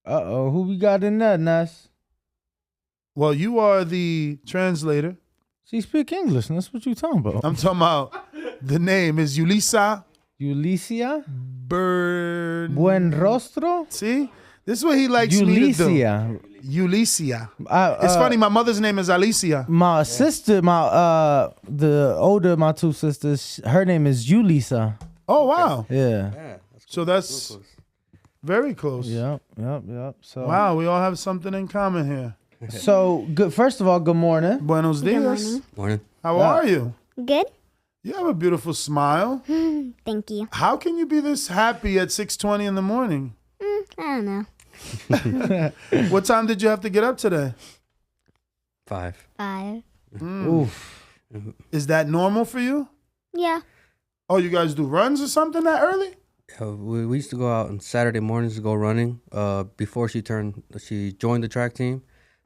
Uh-oh, who we got in that, Ness? Well, you are the translator. She speak English, and that's what you talking about. I'm talking about the name is Yullicia Yullicia Buenrostro. Buenrostro? See? This is what he likes me to do. Yullicia. It's funny, my mother's name is Alicia. My sister, my two sisters, her name is Yullicia. Oh, wow. Yeah. So that's very close. Yep. So Wow, we all have something in common here. So good. First of all, good morning. Buenos dias. Morning. How are you? Good. You have a beautiful smile. Thank you. How can you be this happy at 6:20 in the morning? I don't know. What time did you have to get up today? 5. 5. Oof. Is that normal for you? Yeah. Oh, you guys do runs or something that early? We used to go out on Saturday mornings to go running. Before she joined the track team,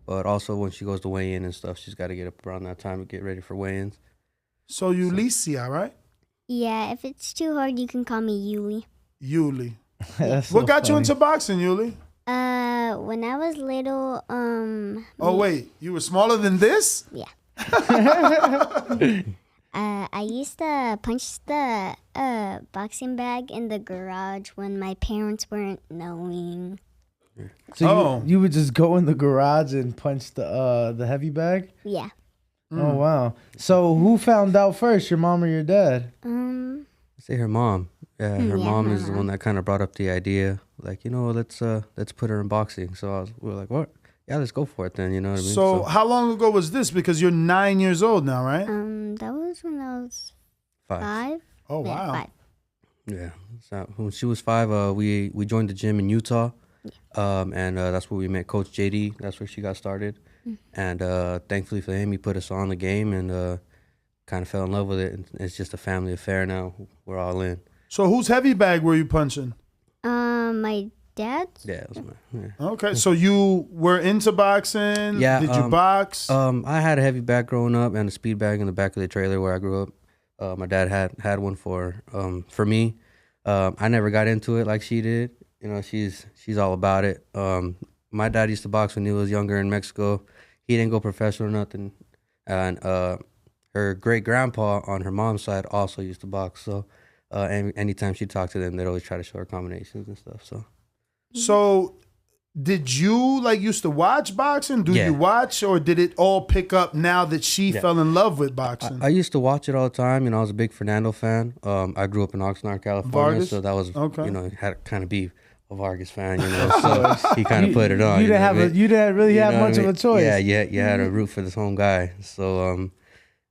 but also when she goes to weigh in and stuff, she's got to get up around that time to get ready for weigh-ins. So Yullicia, right? Yeah, if it's too hard, you can call me Yuli. Yuli. That's What so got you funny. into boxing, Yuli? When I was little, Oh, wait. You were smaller than this? yeah. I used to punch the boxing bag in the garage when my parents weren't knowing. So you would just go in the garage and punch the heavy bag? Yeah. Oh wow. So who found out first, your mom or your dad? I say her mom. Yeah, her mom my is the one that kind of brought up the idea. Like, let's put her in boxing. So we were like, what? Yeah, let's go for it then. You know what I mean? So how long ago was this? Because you're 9 years old now, right? That was when I was 5. 5. Oh, Yeah, wow. 5. Yeah. So when she was 5, we joined the gym in Utah, and that's where we met Coach JD. That's where she got started, and thankfully for him, he put us on the game and kind of fell in love with it. And it's just a family affair now. We're all in. So whose heavy bag were you punching? My dad's. Yeah, it was my. Okay, so you were into boxing? Yeah. Did you box? I had a heavy bag growing up and a speed bag in the back of the trailer where I grew up. My dad had one for me. I never got into it like she did. She's all about it. My dad used to box when he was younger in Mexico. He didn't go professional or nothing. And her great grandpa on her mom's side also used to box. So anytime she talked to them, they'd always try to show her combinations and stuff. So did you used to watch boxing? Do you watch, or did it all pick up now that she fell in love with boxing? I used to watch it all the time. I was a big Fernando fan. I grew up in Oxnard, California, Vargas? so that was had to kind of be a Vargas fan, so he kind of put it on. You didn't really have much of a choice. Yeah, you had to root for this home guy. So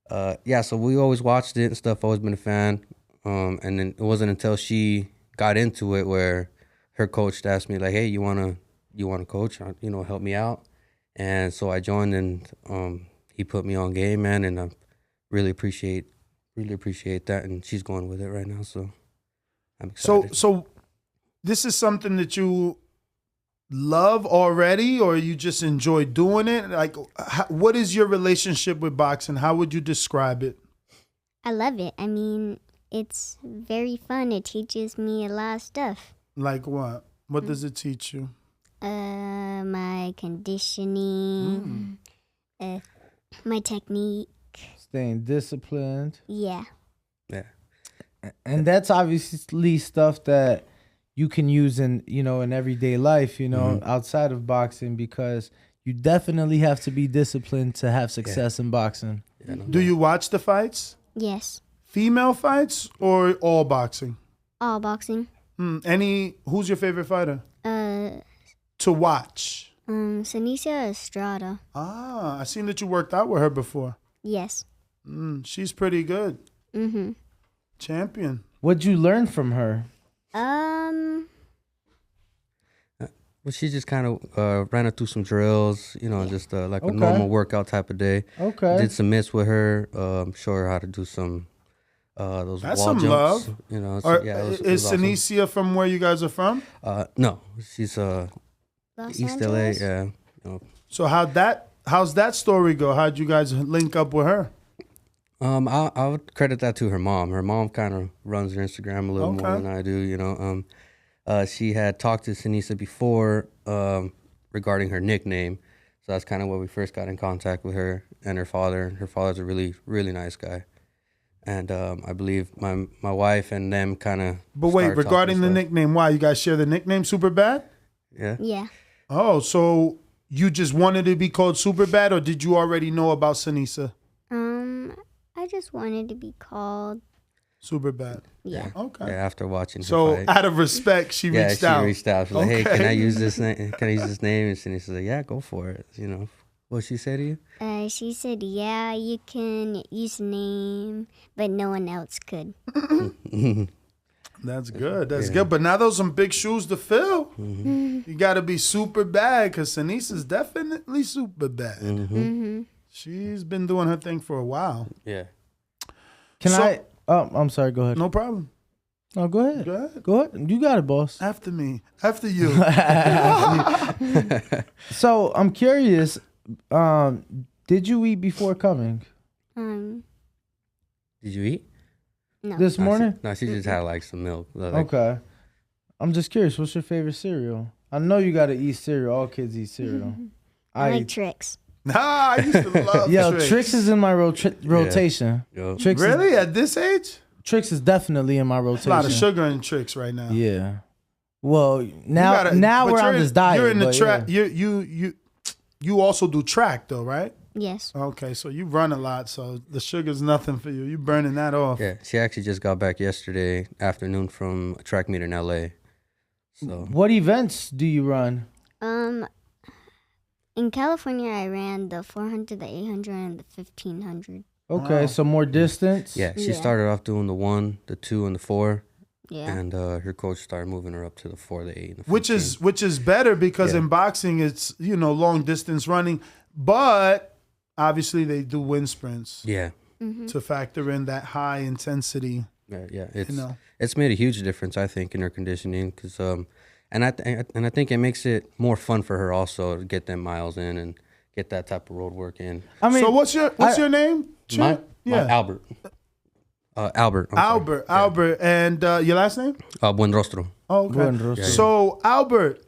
so we always watched it and stuff. Always been a fan. And then it wasn't until she got into it where her coach asked me like, "Hey, you wanna coach? Help me out." And so I joined, and he put me on game, man, and I really appreciate that. And she's going with it right now, so I'm excited. So this is something that you love already, or you just enjoy doing it? Like, what is your relationship with boxing? How would you describe it? I love it. I mean, it's very fun. It teaches me a lot of stuff. Like what? What does it teach you? My conditioning, my technique. Staying disciplined. Yeah. Yeah. And that's obviously stuff that you can use in everyday life, outside of boxing, because you definitely have to be disciplined to have success in boxing. Yeah, Do you watch the fights? Yes. Female fights or all boxing? All boxing. Who's your favorite fighter? To watch. Yullicia Estrada. I seen that you worked out with her before. Yes. She's pretty good. Mm-hmm. Champion. What'd you learn from her? Well, she just kind of ran her through some drills, just like a normal workout type of day. Okay. Did some mitts with her, show her how to do some those That's wall some jumps. love. It Is was awesome. Senicia from where you guys are from? No, she's Los East Angeles? LA. Yeah. So how's that story go? How'd you guys link up with her? I would credit that to her mom. Her mom kind of runs her Instagram a little more than I do. she had talked to Sinisa before regarding her nickname. So that's kind of where we first got in contact with her and her father. Her father's a really, really nice guy. And I believe my wife and them kind of. But wait, regarding the nickname, why? You guys share the nickname Super Bad? Yeah. Yeah. Oh, so you just wanted to be called Super Bad, or did you already know about Sinisa? I just wanted to be called Super Bad. Yeah. Okay. Yeah, after watching her So fight. out of respect, she reached out. Yeah, she reached out. She was like, hey, can I use this name? Can I use this name? And Sinisa like, yeah, go for it. You know. What she say to you? She said, yeah, you can use the name, but no one else could. That's good. That's good. But now those some big shoes to fill. Mm-hmm. You got to be super bad because Sinisa's definitely super bad. Mm-hmm. She's been doing her thing for a while. Yeah. I'm sorry. Go ahead. No problem. Oh, go ahead. Go ahead. Go ahead. You got it, boss. After me. After you. So I'm curious. Did you eat before coming Did you eat? No. this morning? No, she just had like some milk. Like, Okay. I'm just curious. What's your favorite cereal? I know you got to eat cereal. All kids eat cereal. I like Tricks. I used to love Yo, Tricks. Tricks is in my rotation. Yo. Tricks Really? At this age? Tricks is definitely in my rotation. A lot of sugar in Tricks right now. Yeah. Well, now But we're on this diet. You're in the but track. yeah. You also do track though, right? Yes. Okay, so you run a lot, so the sugar's nothing for you. You burning that off. Yeah, she actually just got back yesterday afternoon from a track meet in LA. So What events do you run? In California, I ran the 400, the 800, and the 1500. Okay, Wow. so more distance. yeah, she Yeah. started off doing the 1, the 2, and the 4, Yeah. and her coach started moving her up to the 4, the 8, and the 15. Which is better because Yeah. in boxing it's long distance running, but obviously they do wind sprints yeah, to factor in that high intensity. yeah. It's You know. it's made a huge difference, I think, in her conditioning, because and I think it makes it more fun for her also to get them miles in and get that type of road work in. I mean, So what's your name? My Chip? Yeah. Albert. Albert. I'm sorry. Albert, and your last name? Buenrostro. Oh, okay. Buenrostro. So Albert,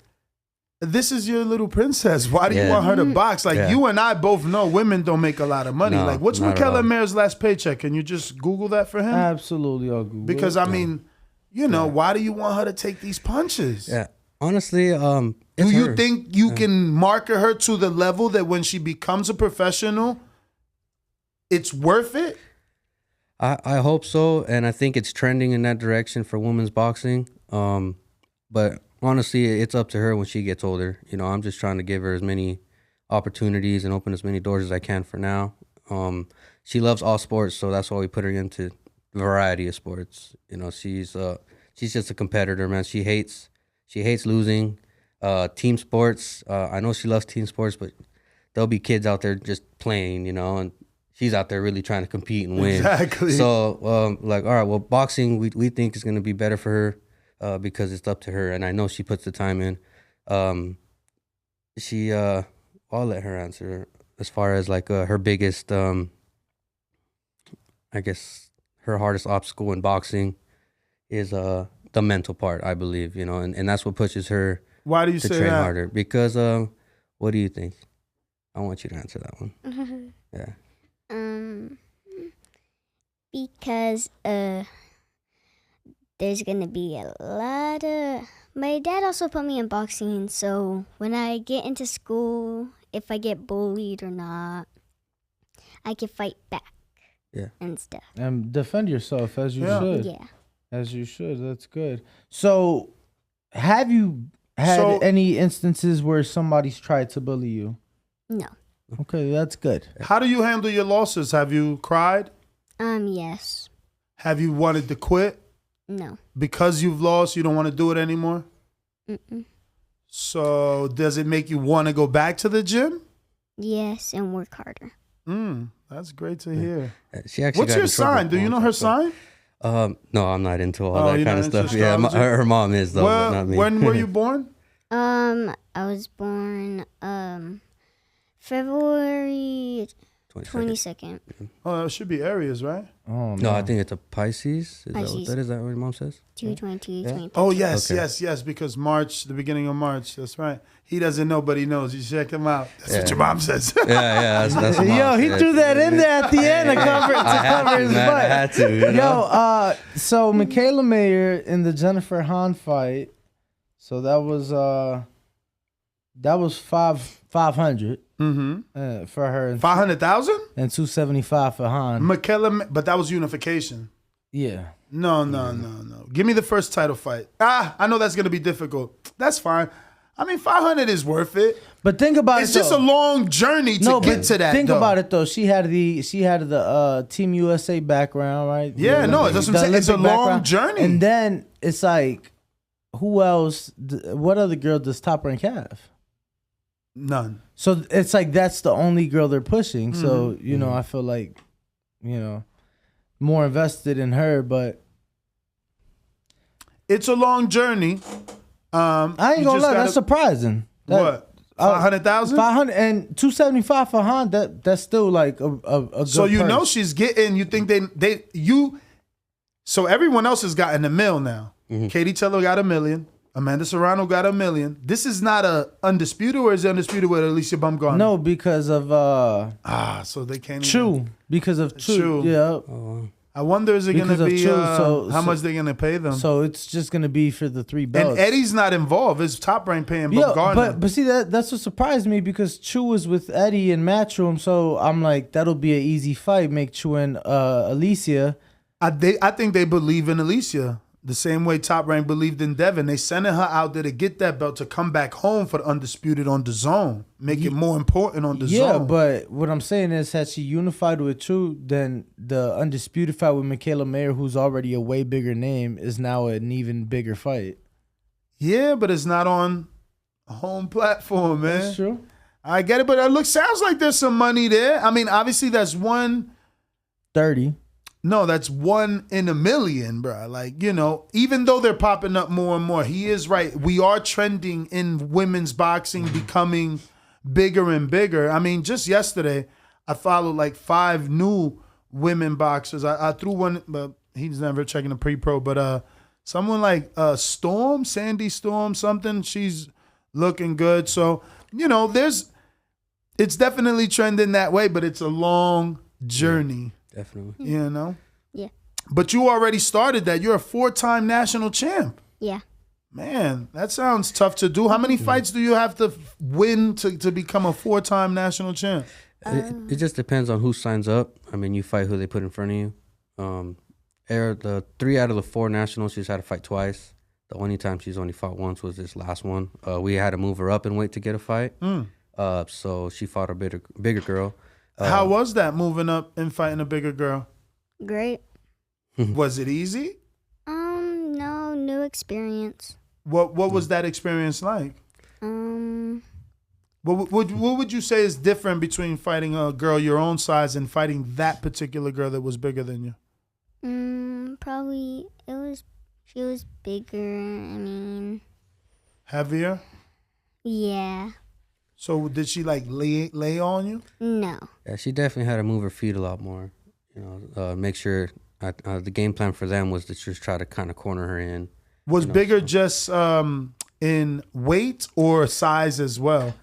this is your little princess. Why do you Yeah. want her to box? Like Yeah. you and I both know, women don't make a lot of money. No, like what's not at all. Michaela Mayer's last paycheck? Can you just Google that for him? absolutely, I'll Google Because it. I mean, why do you want her to take these punches? Yeah. Honestly, Do it's you her. think you can market her to the level that when she becomes a professional, it's worth it? I hope so, and I think it's trending in that direction for women's boxing. But honestly, it's up to her when she gets older. I'm just trying to give her as many opportunities and open as many doors as I can for now. She loves all sports, so that's why we put her into a variety of sports. She's just a competitor, man. She hates losing. Team sports. I know she loves team sports, but there'll be kids out there just playing, and she's out there really trying to compete and win. Exactly. So, all right, well, boxing we think is going to be better for her because it's up to her, and I know she puts the time in. I'll let her answer as far as like her biggest, I guess her hardest obstacle in boxing is the mental part, I believe, and that's what pushes her Why do you to say train that? harder. Because what do you think? I want you to answer that one. Yeah. Because there's gonna be a lot of. My dad also put me in boxing, so when I get into school, if I get bullied or not, I can fight back. Yeah. And stuff. And defend yourself as you Yeah. should. Yeah. As you should. That's good. So, have you had any instances where somebody's tried to bully you? No. Okay, that's good. How do you handle your losses? Have you cried? Yes. Have you wanted to quit? No. Because you've lost, you don't want to do it anymore? Mm-mm. So does it make you want to go back to the gym? Yes, and work harder. That's great to hear. She actually. What's got your in trouble sign? Do you once know or her so. sign? No, I'm not into all Oh, that you're kind not of into stuff. Yeah, astrology? her mom is though, but not me. When were you born? I was born February 22nd. Oh, it should be Aries, right? Oh, No, I think it's a Pisces. Is that what Pisces. that is? That what your mom says? 2/22, 23. Oh, yes, Okay. yes, because March, the beginning of March. That's right. He doesn't know, but he knows. You check him out. That's what your mom says. Yeah, that's what Yo, mom he said. threw that in there at the end to cover his Man, I butt. had to. You know? Yo, so Michaela Mayer in the Jennifer Hahn fight. So that was 500 for her, and 500,000? 275 for Hahn. Michaela, but that was unification. Yeah. No. Give me the first title fight. I know that's going to be difficult. That's fine. I mean, 500 is worth it. But think about It's it. just a long journey to get to that. Think though. about it though. She had the Team USA background, right? Yeah, no, that's what I'm saying. It's a Olympic long background. journey. And then it's like, who else? What other girl does Top Rank have? None. So it's like that's the only girl they're pushing. So you know, I feel like, more invested in her. But It's a long journey. I ain't gonna lie, that's surprising. What? 500,000? 500 and 275 for Han. That's still like a good So you purse. know she's getting. You think So everyone else has gotten $1 million now. Katie Taylor got $1 million. Amanda Serrano got $1 million. This is not a undisputed, or is it undisputed with Yullicia Buenrostro? No, because of So they can't. Chew. Because of Chew. Chew. Yeah. I wonder, is it going Because to of be Chew, how much they're going to pay them? So it's just gonna be for the 3 belts. And Eddie's not involved. It's Top Rank paying Yeah, Gardner. but see that's what surprised me, because Chew was with Eddie in Matchroom, so I'm like, that'll be an easy fight. Make Chew and Yullicia. I think they believe in Yullicia the same way Top Rank believed in Devin. They sending her out there to get that belt to come back home for the Undisputed on Dazn. Make it more important on Dazn. Yeah, but what I'm saying is, had she unified with Chew, then the Undisputed fight with Michaela Mayer, who's already a way bigger name, is now an even bigger fight. Yeah, but it's not on a home platform, man. That's true. I get it, but it sounds like there's some money there. I mean, obviously that's 30. No, that's 1 in a million, bro. Like, even though they're popping up more and more, he is right. We are trending in women's boxing, becoming bigger and bigger. I mean, just yesterday, I followed like 5 new women boxers. I threw one, but he's never checking the pre-pro. But someone like Storm, Sandy Storm, something. She's looking good. So, it's definitely trending that way, but it's a long journey. Definitely. Yeah. But you already started that. You're a 4-time national champ. Yeah. Man, that sounds tough to do. How many fights do you have to win to become a 4-time national champ? It just depends on who signs up. I mean, you fight who they put in front of you. The 3 out of the 4 nationals, she's had to fight twice. The only time she's only fought once was this last one. We had to move her up in weight to get a fight. So she fought a bigger girl. How was that, moving up and fighting a bigger girl? Great. Was it easy? No, new experience. What was that experience like? What would you say is different between fighting a girl your own size and fighting that particular girl that was bigger than you? Probably she was bigger. I mean, heavier? Yeah. So did she like lay on you? No. Yeah, she definitely had to move her feet a lot more. Make sure the game plan for them was to just try to kind of corner her in. Was bigger just in weight or size as well?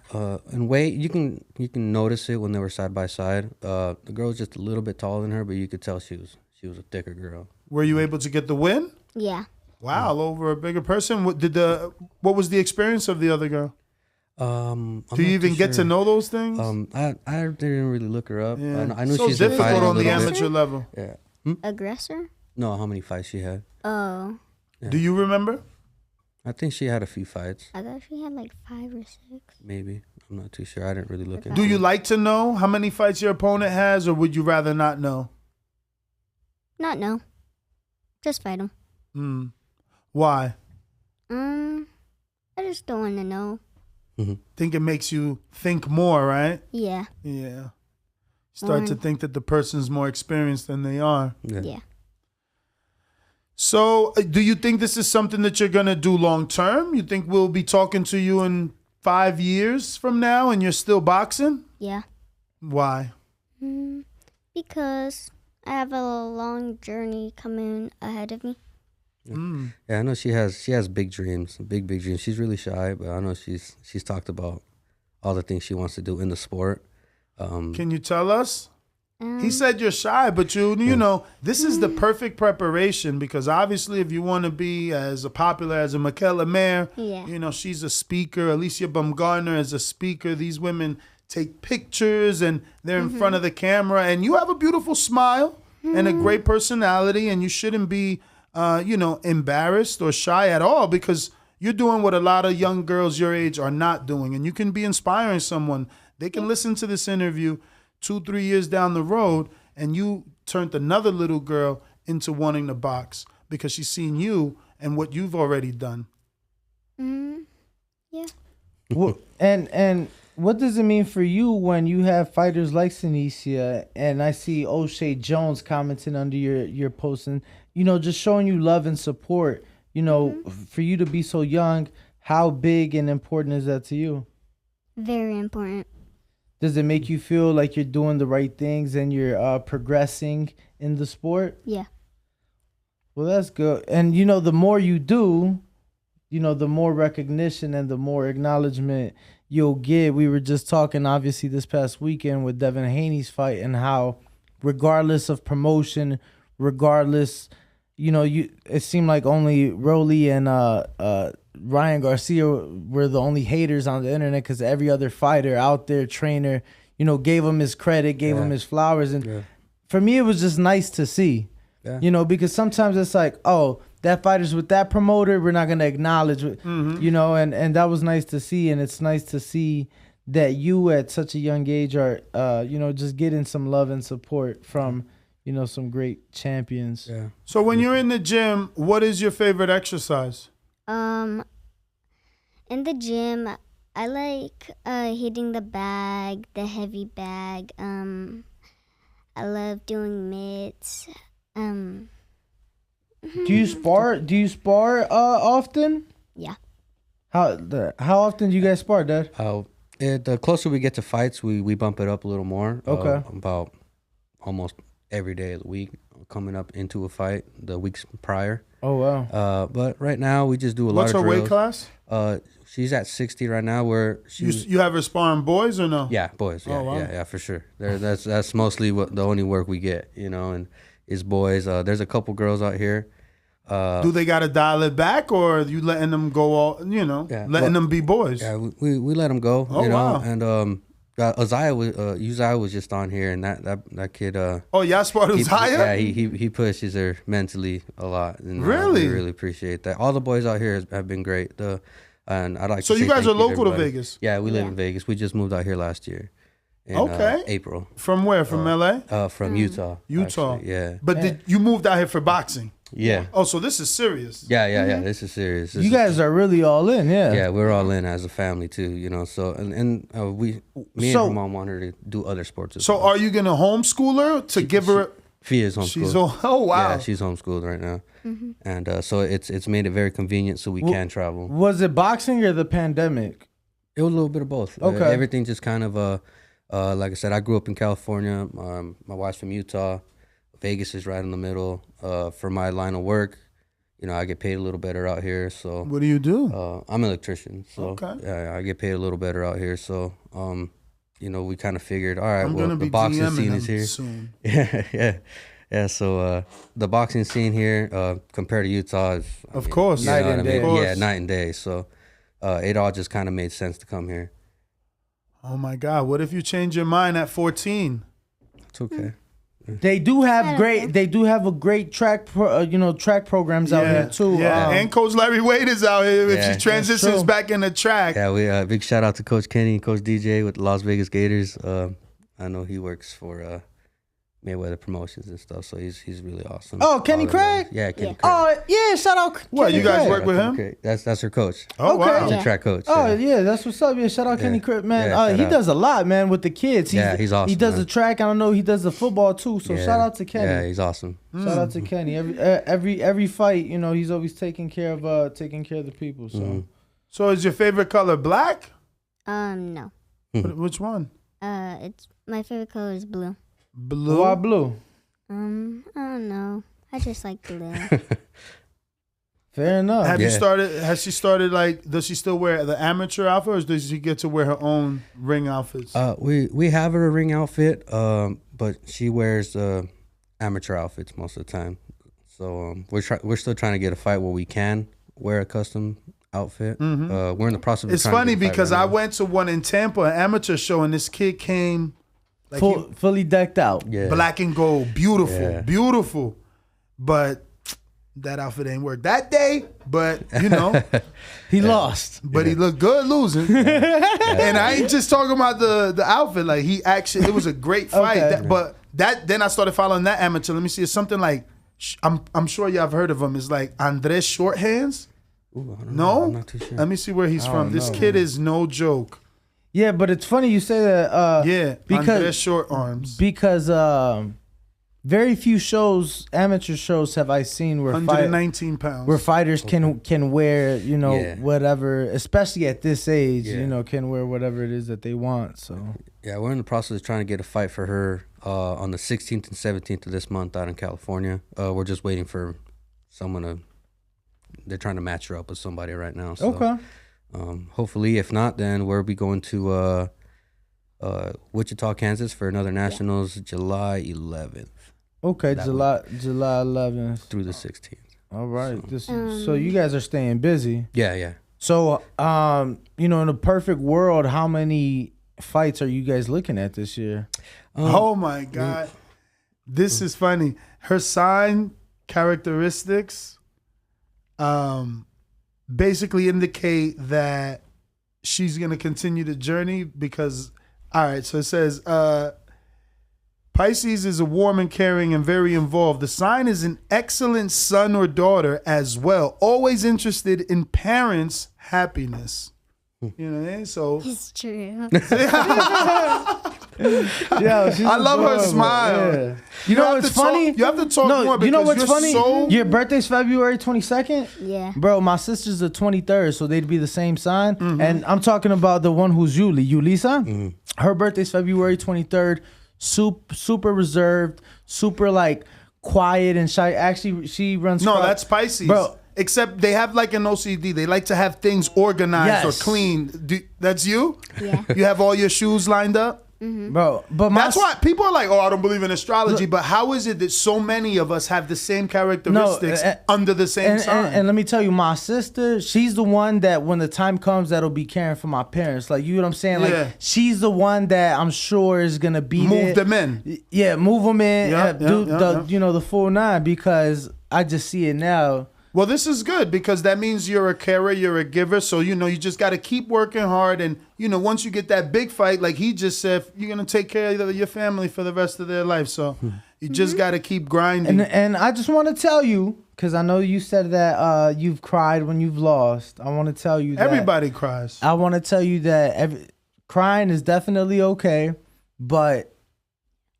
In weight, you can notice it when they were side by side. The girl was just a little bit taller than her, but you could tell she was a thicker girl. Were you able to get the win? Yeah. Wow, over a bigger person. What was the experience of the other girl? Do you even get to know those things? I didn't really look her up. Yeah. I knew so she's been difficult fighting on the a little amateur bit. level. Yeah. Aggressor? No, how many fights she had? Oh. Yeah. Do you remember? I think she had a few fights. I thought she had like 5 or 6. Maybe. I'm not too sure. I didn't really look into Do it. you like to know how many fights your opponent has, or would you rather not know? Not no. Just fight him. Why? I just don't want to know. Think it makes you think more, right? Yeah. Yeah. Start to think that the person's more experienced than they are. Yeah. So, do you think this is something that you're going to do long term? You think we'll be talking to you in 5 years from now and you're still boxing? Yeah. Why? Because I have a long journey coming ahead of me. Yeah, I know she has big dreams, big dreams. She's really shy, but I know she's talked about all the things she wants to do in the sport. Can you tell us? He said you're shy, but you know, this is the perfect preparation because obviously if you want to be as popular as a Michaela Mayer, you know, she's a speaker. Yullicia Buenrostro is a speaker. These women take pictures and they're in front of the camera, and you have a beautiful smile and a great personality, and you shouldn't be, you know, embarrassed or shy at all because you're doing what a lot of young girls your age are not doing, and you can be inspiring someone. They can listen to this interview 2-3 years down the road, and you turned another little girl into wanting to box because she's seen you and what you've already done. Yeah. Well, and what does it mean for you when you have fighters like Sinicia and I see O'Shea Jones commenting under your post and, you know, just showing you love and support, you know, for you to be so young, how big and important is that to you? Very important. Does it make you feel like you're doing the right things and you're progressing in the sport? Yeah. Well, that's good. And, you know, the more you do, you know, the more recognition and the more acknowledgement you'll get. We were just talking, obviously, this past weekend with Devin Haney's fight and how regardless of promotion, regardless, you know, it seemed like only Rolly and Ryan Garcia were the only haters on the internet because every other fighter out there, trainer, you know, gave him his credit, gave him his flowers. And for me, it was just nice to see, you know, because sometimes it's like, oh, that fighter's with that promoter, we're not going to acknowledge it, you know, and that was nice to see. And it's nice to see that you at such a young age are, you know, just getting some love and support from, you know, some great champions. Yeah. So when you're in the gym, what is your favorite exercise? In the gym, I like hitting the bag, the heavy bag. I love doing mitts. Do you spar? Do you spar often? Yeah. How often do you guys spar, Dad? The closer we get to fights, we bump it up a little more. Okay. About almost every day of the week, coming up into a fight the weeks prior. Oh wow. But right now we just do a What's lot of her drills. weight class? She's at 60 right now. Where You have her sparring boys or no? Yeah, boys. Yeah, Oh, wow. yeah, for sure. That's mostly the only work we get, you know, and is boys. There's a couple girls out here. Do they got to dial it back, or are you letting them go all, you know, letting them be boys? Yeah, we let them go, Oh, you know, wow. and Uzziah was just on here, and that kid. Oh, y'all sparred Uzziah? He pushes her mentally a lot. And, Really? we really appreciate that. All the boys out here have been great. And I'd like So to you say guys thank are to local to everybody. Vegas? Yeah, we live in Vegas. We just moved out here last year. In, Okay. April. From where? From LA? From Utah. Utah. Actually, yeah. But you moved out here for boxing? Yeah. Oh, so this is serious. Yeah. This is serious. You guys are really all in, yeah. Yeah, we're all in as a family too, you know. So me and her mom want her to do other sports as So well. are you gonna homeschool her to give her? She is homeschooled. Oh wow. Yeah, she's homeschooled right now, and so it's made it very convenient so we can travel. Was it boxing or the pandemic? It was a little bit of both. Okay. Everything just kind of like I said, I grew up in California. My wife's from Utah. Vegas is right in the middle. For my line of work, you know, I get paid a little better out here. So What do you do? I'm an electrician. So Okay. yeah, I get paid a little better out here. So you know, we kind of figured, all right, I'm well, gonna the be boxing DMing scene them is here. soon. Yeah. So the boxing scene here, compared to Utah, is Of course. you know Night what and I mean? day. Yeah, night and day. So it all just kind of made sense to come here. Oh my God! What if you change your mind at 14? It's okay. They do have a great track programs out here too. Yeah, and Coach Larry Wade is out here. If Yeah. she transitions true. back in the track, Yeah, we big shout out to Coach Kenny and Coach DJ with the Las Vegas Gators. I know he works for Mayweather Promotions and stuff, so he's really awesome. Oh, Kenny All the Craig? guys. Yeah, Kenny Craig. Oh yeah, shout out. What, Kenny you guys Craig. work with him? Craig. That's her coach. Oh Okay. wow! He's Yeah. a track coach. Oh yeah, that's what's up. Yeah, shout out Kenny Craig, man. Yeah, He shout out. does a lot, man, with the kids. He's awesome, He does man. the track. I don't know. He does the football too. So Yeah. shout out to Kenny. Yeah, he's awesome. Shout out to Kenny. Every fight, you know, he's always taking care of the people. So So is your favorite color black? No. Which one? It's my favorite color is blue. Blue. Why blue? I don't know. I just like blue. Fair enough. Have you started? Has she started like? Does she still wear the amateur outfit, or does she get to wear her own ring outfits? We have her a ring outfit, but she wears amateur outfits most of the time. So we're still trying to get a fight where we can wear a custom outfit. We're in the process of. It's funny because I went to one in Tampa, an amateur show, and this kid came like fully decked out. Yeah. black and gold, beautiful, beautiful, but. That outfit ain't work that day, but you know, he lost. But he looked good losing. And I ain't just talking about the outfit. Like it was a great fight. Okay. Then I started following that amateur. Let me see. It's something like I'm sure y'all have heard of him. It's like Andres Shorthands. Ooh, I don't No, know. I'm not too sure. Let me see where he's from. This kid is no joke. Yeah, but it's funny you say that. Because Andres Short Arms. Because very few amateur shows have I seen where 119 pounds. where fighters can wear, whatever, especially at this age, can wear whatever it is that they want. So yeah, we're in the process of trying to get a fight for her on the 16th and 17th of this month out in California. We're just waiting for someone to. They're trying to match her up with somebody right now. So, okay. Hopefully, if not, then we'll be going to Wichita, Kansas for another nationals, July 11th. Okay, July 11th through the 16th. All right. So you guys are staying busy. Yeah. So, in a perfect world, how many fights are you guys looking at this year? Oh my God. This is funny. Her sign characteristics basically indicate that she's going to continue the journey because, all right, so it says, Pisces is a warm and caring and very involved. The sign is an excellent son or daughter as well. Always interested in parents' happiness. You know what I mean? So It's true. Yeah, I love her smile. Yeah. You know what's funny? You have to talk more because you know what's you're funny? so... Your birthday's February 22nd? Yeah. Bro, my sister's the 23rd, so they'd be the same sign. And I'm talking about the one who's Yullicia. Her birthday's February 23rd. Super reserved, super like quiet and shy. Actually, she runs. No, that's Pisces. Bro. Except they have like an OCD. They like to have things organized or clean. That's you? Yeah. You have all your shoes lined up? Bro, but That's why people are like, oh, I don't believe in astrology. But how is it that so many of us have the same characteristics under the same sign? And let me tell you, my sister, she's the one that when the time comes, that'll be caring for my parents. Like, you know what I'm saying? Like, she's the one that I'm sure is going to be Move them in. Yeah, move them in. do the full nine, because I just see it now. Well, this is good because that means you're a carer, you're a giver. So, you just got to keep working hard. And, once you get that big fight, like he just said, you're going to take care of your family for the rest of their life. So you just got to keep grinding. And I just want to tell you, because I know you said that you've cried when you've lost. I want to tell you that. Everybody cries. I want to tell you that crying is definitely okay. But,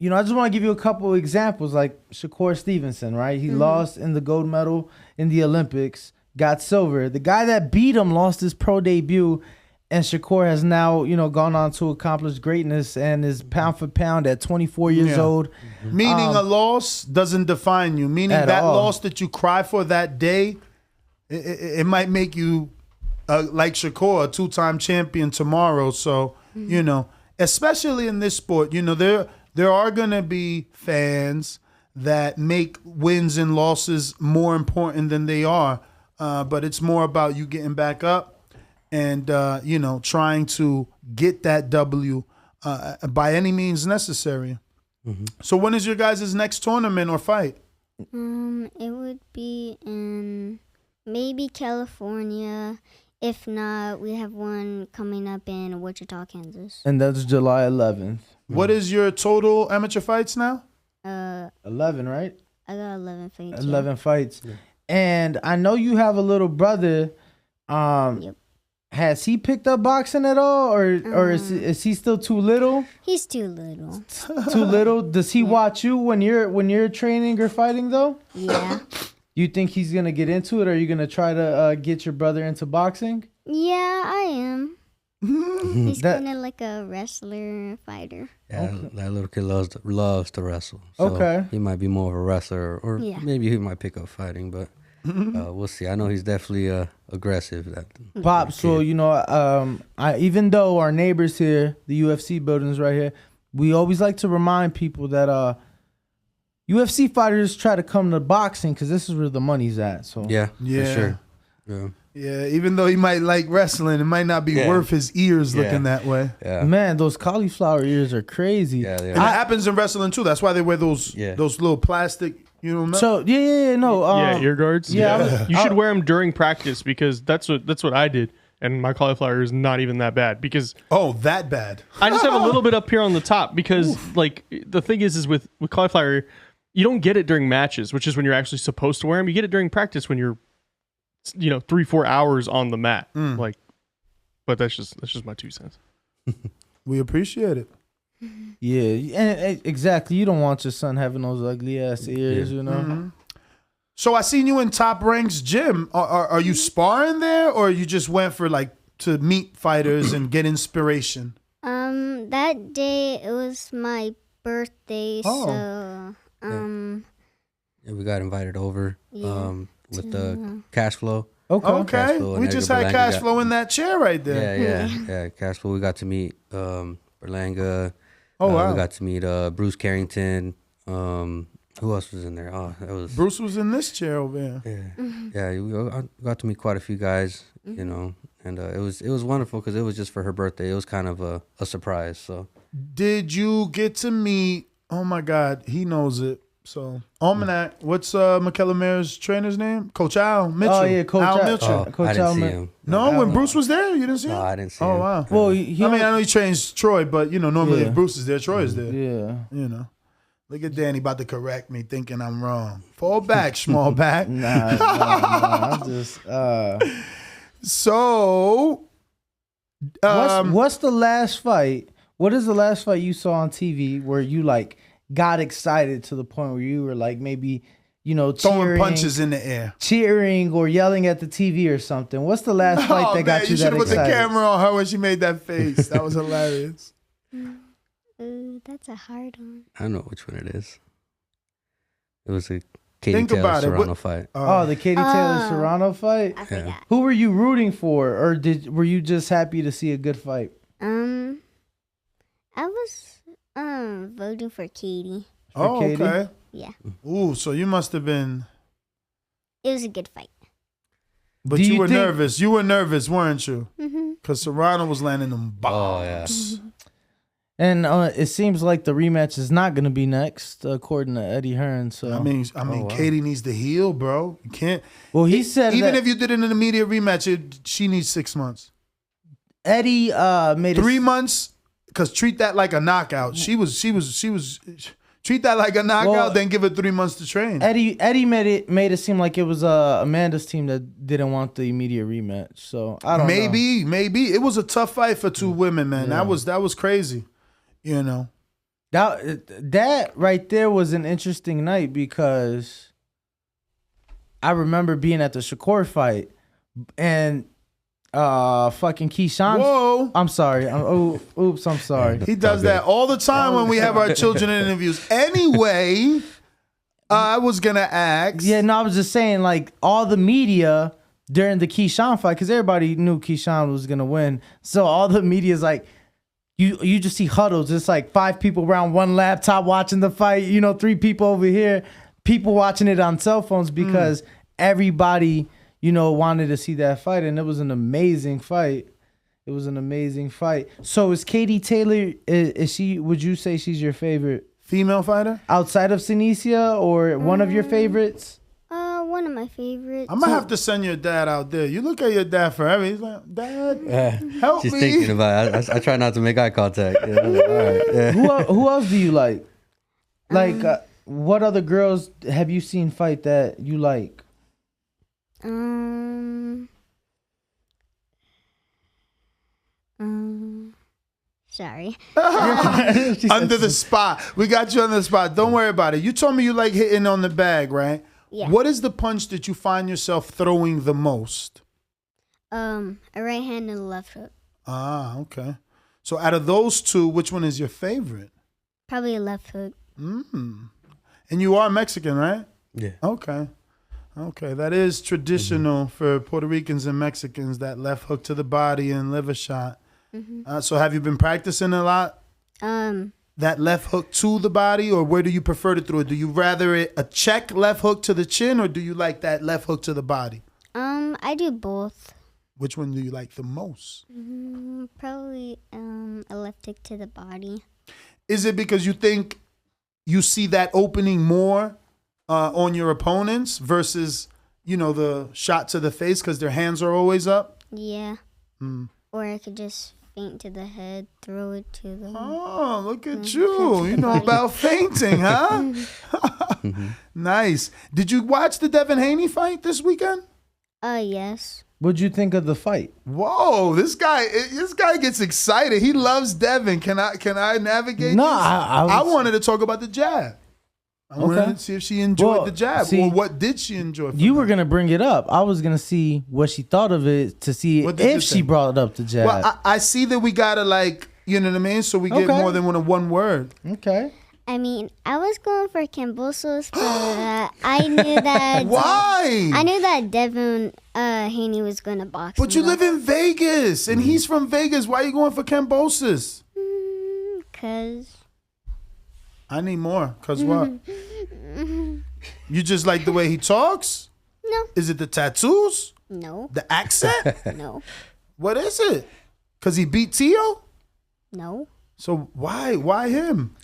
I just want to give you a couple examples, like Shakur Stevenson, right? He lost in the gold medal in the Olympics, got silver. The guy that beat him lost his pro debut, and Shakur has now, gone on to accomplish greatness and is pound for pound at 24 years old. Meaning a loss doesn't define you. Meaning that loss that you cry for that day, it might make you, like Shakur, a two-time champion tomorrow. So, especially in this sport, there are going to be fans that make wins and losses more important than they are. But it's more about you getting back up and, trying to get that W by any means necessary. So when is your guys' next tournament or fight? It would be in maybe California. If not, we have one coming up in Wichita, Kansas. And that's July 11th. What is your total amateur fights now? 11, right? I got 11 fights. 11 fights. Yeah. And I know you have a little brother. Yep. Has he picked up boxing at all, or is he still too little? He's too little. Too little? Does he watch you when you're training or fighting though? Yeah. You think he's gonna get into it, or are you gonna try to get your brother into boxing? Yeah, I am. He's That- kind of like a wrestler fighter. Yeah, that little kid loves to wrestle. So Okay. he might be more of a wrestler, or Yeah. maybe he might pick up fighting, but we'll see. I know he's definitely aggressive. Pop, so you know, even though our neighbors here, the UFC buildings right here, we always like to remind people that UFC fighters try to come to boxing because this is where the money's at. So Yeah, for Yeah. sure. Yeah. Yeah, even though he might like wrestling, it might not be worth his ears looking that way. Yeah. man, those cauliflower ears are crazy. Yeah, they And are. it happens in wrestling too. That's why they wear those little plastic, you know. So no, ear guards. yeah, You should wear them during practice because that's what I did, and my cauliflower is not even that bad because Oh, that bad. I just have a little bit up here on the top because like the thing is with cauliflower, you don't get it during matches, which is when you're actually supposed to wear them. You get it during practice when you're 3-4 hours on the mat. Like, but that's just my 2 cents. We appreciate it. yeah, and exactly. You don't want your son having those ugly ass ears, you know. Mm-hmm. So I seen you in Top Rank's gym. Are you sparring there, or you just went for like to meet fighters and get inspiration? That day it was my birthday, Oh. so Yeah, we got invited over with the cash flow. Okay, Cash flow and we just Edgar had Berlanga cash flow in that chair right there. Yeah, cash flow. We got to meet Berlanga. Oh wow, We got to meet Bruce Carrington. Who else was in there? Oh, that was Bruce was in this chair over here. I got to meet quite a few guys, you know, and it was wonderful because it was just for her birthday. It was kind of a surprise. So Did you get to meet? Oh my God, he knows it. So Almanac, what's Michaela Mayer's trainer's name? Coach Al Mitchell. Oh yeah, Coach Al Al. Mitchell. I Coach didn't Al see Ma- him. No, when Bruce was there, you didn't see him. No, I didn't see Oh him. wow. Well, I know he trains Troy, but normally Yeah. if Bruce is there, Troy is there. yeah. Look at Danny about to correct me, thinking I'm wrong. Fall back, small back. Nah, I'm just. So, What's the last fight? What is the last fight you saw on TV where you like got excited to the point where you were like maybe throwing cheering, punches in the air. cheering or yelling at the TV or something? What's the last fight that got you should that have put the excited? camera on her when she made that face. That was hilarious. ooh, that's a hard one. I don't know which one it is. It was a Katie Think Taylor about it. Serrano What- fight. Oh, the Katie Taylor Serrano fight. I forgot. Who were you rooting for, or were you just happy to see a good fight? I was voting for Katie. Oh, Katie? okay. Yeah, Ooh, so you must have been, it was a good fight. but Do you you were think- nervous. You were nervous, weren't you? Mm-hmm. Because Serrano was landing them Oh yeah. bombs. And it seems like the rematch is not going to be next, according to Eddie Hearn. So I mean, wow. Katie needs to heal, bro. You can't. well, he said Even that if you did it in an immediate rematch, she needs 6 months. Eddie made 3 months, because treat that like a knockout. She was treat that like a knockout, Well, then give her 3 months to train. Eddie made it seem like it was Amanda's team that didn't want the immediate rematch. So I don't know. Maybe it was a tough fight for two women, man. Yeah. That was crazy. That right there was an interesting night because I remember being at the Shakur fight and fucking Keyshawn. Whoa. I'm sorry. Oops, I'm sorry. He does that all the time when we have our children in interviews. Anyway, I was gonna ask. Yeah, no, I was just saying, like, all the media during the Keyshawn fight, because everybody knew Keyshawn was gonna win. So all the media's like, you just see huddles. It's like 5 people around one laptop watching the fight. 3 people over here, people watching it on cell phones because everybody, wanted to see that fight, and it was an amazing fight. It was an amazing fight. So is Katie Taylor? Is she? Would you say she's your favorite Female fighter? outside of Sinicia, or one of your favorites? One of my favorites. I'm gonna have to send your dad out there. You look at your dad forever. He's like, Dad, help She's me. thinking about it. I try not to make eye contact. Yeah, I'm like, all right. Yeah. Who else do you like? Like, what other girls have you seen fight that you like? Sorry. Under the spot. We got you on the spot. Don't worry about it. You told me you like hitting on the bag, right? Yeah. What is the punch that you find yourself throwing the most? A right hand and a left hook. Ah, okay. So out of those two, which one is your favorite? Probably a left hook. And you are Mexican, right? Yeah. Okay. Okay, that is traditional for Puerto Ricans and Mexicans, that left hook to the body and liver shot. So have you been practicing a lot? That left hook to the body, or where do you prefer to throw it? Do you rather it a check left hook to the chin, or do you like that left hook to the body? I do both. Which one do you like the most? Probably a left hook to the body. Is it because you think you see that opening more on your opponents versus, the shot to the face because their hands are always up? Yeah. Or I could just feint to the head, throw it to the... Oh, look at you. You know about feinting, huh? Nice. Did you watch the Devin Haney fight this weekend? Yes. What'd you think of the fight? Whoa, this guy gets excited. He loves Devin. Can I navigate No, this? I was- wanted to talk about the jab. I wanted to see if she enjoyed the jab, see, or what did she enjoy? You were gonna bring it up. I was gonna see what she thought of it to see What did you if she think? brought up the jab. Well, I see that we gotta you know what I mean? So we get more than one word. Okay. I mean, I was going for Cambosos, but I knew that... Why? I knew that Devin Haney was going to box But you him live in Vegas, and he's from Vegas. Why are you going for Cambosos? Because... I need more. Because what? You just like the way he talks? No. Is it the tattoos? No. The accent? No. What is it? Because he beat Tio? No. So why him?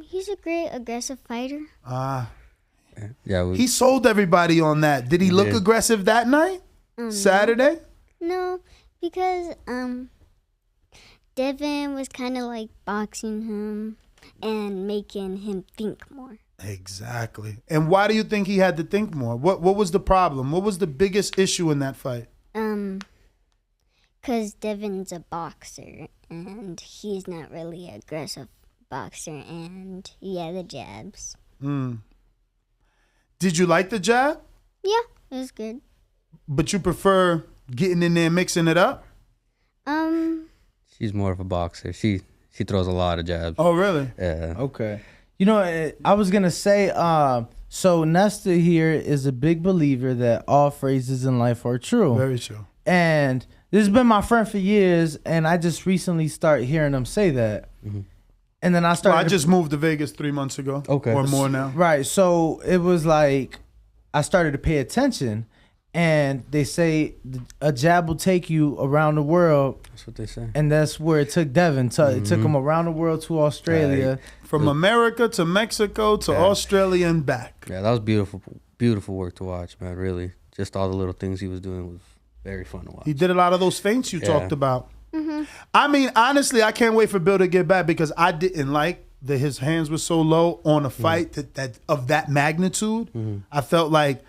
He's a great aggressive fighter. Yeah. He sold everybody on that. Did he look aggressive that night? Saturday? No, because Devin was kind of like boxing him and making him think more. Exactly. And why do you think he had to think more? What was the problem? What was the biggest issue in that fight? Because Devin's a boxer and he's not really an aggressive boxer, and the jabs. Did you like the jab? Yeah, it was good. But you prefer getting in there and mixing it up? She's more of a boxer. She throws a lot of jabs. Oh, really? Yeah. Okay. I was gonna say, so Nesta here is a big believer that all phrases in life are true. Very true. And this has been my friend for years, and I just recently started hearing him say that. And then I started. Well, I just moved to Vegas 3 months ago. Okay. Or more now. Right. So it was like I started to pay attention, and they say a jab will take you around the world. That's what they say. And that's where it took Devin. It took him around the world to Australia. From America to Mexico to Australia and back. Yeah, that was beautiful, beautiful work to watch, man. Really, just all the little things he was doing was very fun to watch. He did a lot of those feints you talked about. I mean, honestly, I can't wait for Bill to get back because I didn't like that his hands were so low on a fight that of that magnitude. I felt like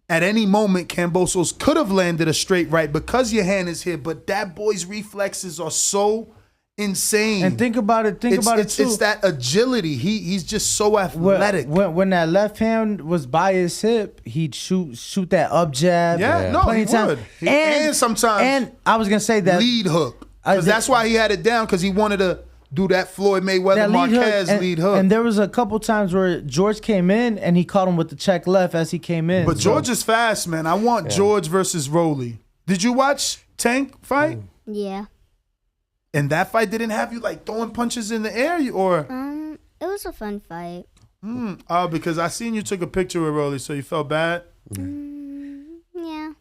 at any moment Cambosos could have landed a straight right because your hand is here, but that boy's reflexes are so insane. And think about it. Think about it too. It's that agility. He's just so athletic. When that left hand was by his hip, he'd shoot that up jab. No, he plenty of time. would. And sometimes And I was gonna say that lead hook. Because that's why he had it down, because he wanted to do that Floyd Mayweather Marquez lead hook. And there was a couple times where George came in and he caught him with the check left as he came in. But George is fast, man. I want George versus Rolly. Did you watch Tank fight? Yeah. And that fight didn't have you like throwing punches in the air, or? It was a fun fight. Oh, because I seen you took a picture with Rolly, so you felt bad. Yeah.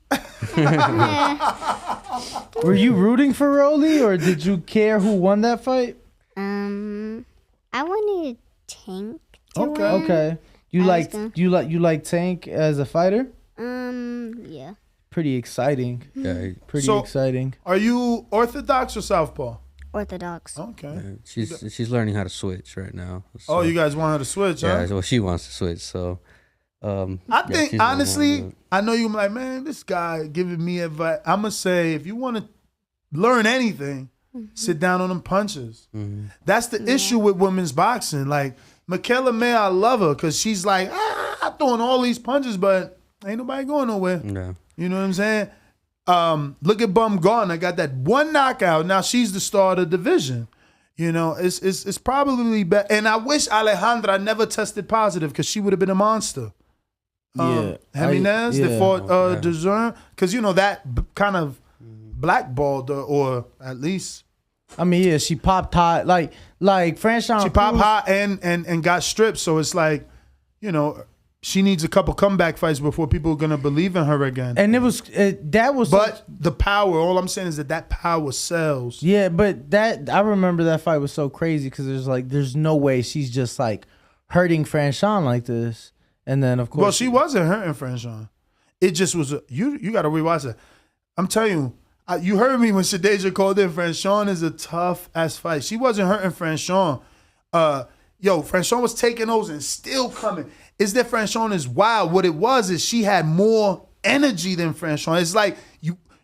Were you rooting for Rolly, or did you care who won that fight? I wanted Tank to win. Okay. You like Tank as a fighter? Yeah. Pretty exciting. Yeah, Pretty exciting. Are you Orthodox or Southpaw? Orthodox. Okay. she's learning how to switch right now. So, Oh, you guys want her to switch, huh? well, she wants to switch. So, I think, honestly, I know you're like, man, this guy giving me advice. I'm going to say, if you want to learn anything, sit down on them punches. That's the issue with women's boxing. Like, Michaela May, I love her because she's like, I'm throwing all these punches, but ain't nobody going nowhere. yeah. You know what I'm saying? Look at Bum Gone. I got that one knockout. Now she's the star of the division. You know, it's probably better. And I wish Alejandra never tested positive because she would have been a monster. Jimenez, they fought Dazn, because you know that kind of blackballed her, or at least. I mean, yeah, she popped hot, like Franchon. She popped hot and got stripped. So it's like, you know, she needs a couple comeback fights before people are gonna believe in her again. And that was. But the power. All I'm saying is that power sells. Yeah, but I remember that fight was so crazy because there's no way she's just like hurting Franchon like this. And then of course, well, she wasn't hurting Franchon. It just was you got to rewatch it. I'm telling you. You heard me when Shadeja called in. Franchon is a tough ass fight. She wasn't hurting Franchon. Franchon was taking those and still coming. Is that Franchon is wild? What it was is she had more energy than Franchon. It's like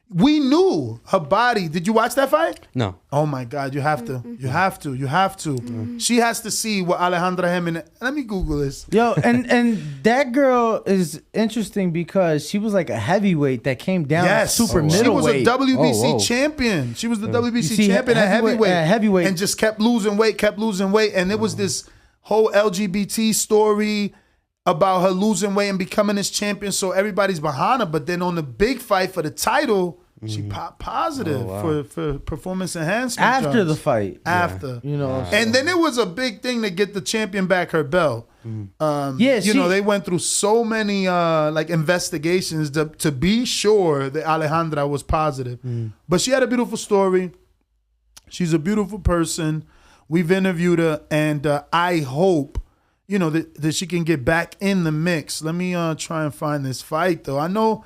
we knew her body. Did you watch that fight? No. Oh my God, you have to. You have to. You have to. She has to see what Alejandra Jimenez. Let me Google this. Yo, and that girl is interesting because she was like a heavyweight that came down super middleweight. She was a WBC champion. She was the WBC champion at heavyweight. And just kept losing weight. And it was this whole LGBT story about her losing weight and becoming this champion, so everybody's behind her. But then on the big fight for the title, she popped positive for performance enhancement after the fight. After, you know, and then it was a big thing to get the champion back her belt. They went through so many investigations to be sure that Alejandra was positive. But she had a beautiful story. She's a beautiful person. We've interviewed her, and I hope, you know, that she can get back in the mix. Let me try and find this fight, though. I know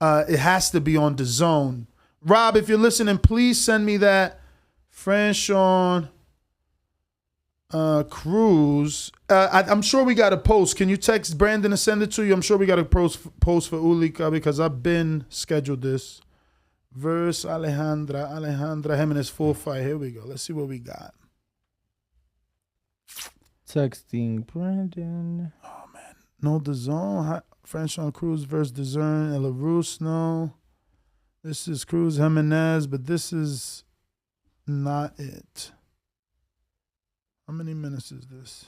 it has to be on DAZN. Rob, if you're listening, please send me that. Franchon Cruz. I'm sure we got a post. Can you text Brandon and send it to you? I'm sure we got a post for Yullicia because I've been scheduled this. Verse Alejandra Jimenez full fight. Here we go. Let's see what we got. Texting Brandon. Oh man, no DAZN. Franchon Cruz versus Dazn. LaRousse, no. This is Cruz Jimenez, but this is not it. How many minutes is this?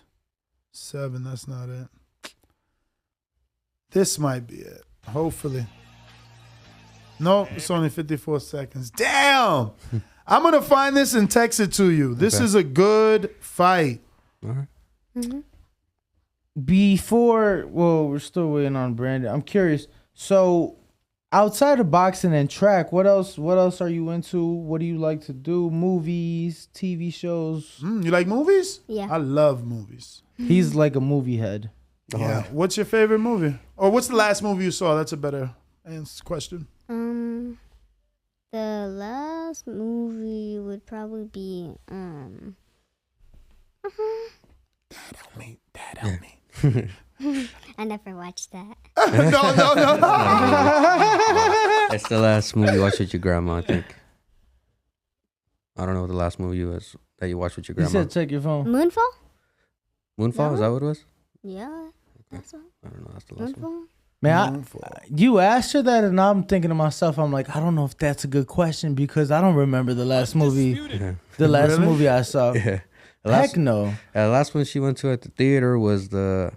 7. That's not it. This might be it. Hopefully. No, it's only 54 seconds. Damn. I'm gonna find this and text it to you. This is a good fight. All right. We're still waiting on Brandon. I'm curious. So, outside of boxing and track, what else are you into? What do you like to do? Movies, TV shows? You like movies? Yeah. I love movies. He's like a movie head. Yeah. What's your favorite movie? Or what's the last movie you saw? That's a better question. The last movie would probably be Dad, help me. I never watched that. No. It's the last movie you watched with your grandma, I think. I don't know what the last movie was that you watched with your grandma. He said check your phone. Moonfall? Moonfall? No. Is that what it was? Yeah, that's one. I don't know. That's the last one. Moonfall? Man, you asked her that, and I'm thinking to myself, I'm like, I don't know if that's a good question because I don't remember the last movie. Yeah. The last movie I saw. Yeah. Heck no. The last one she went to at the theater was the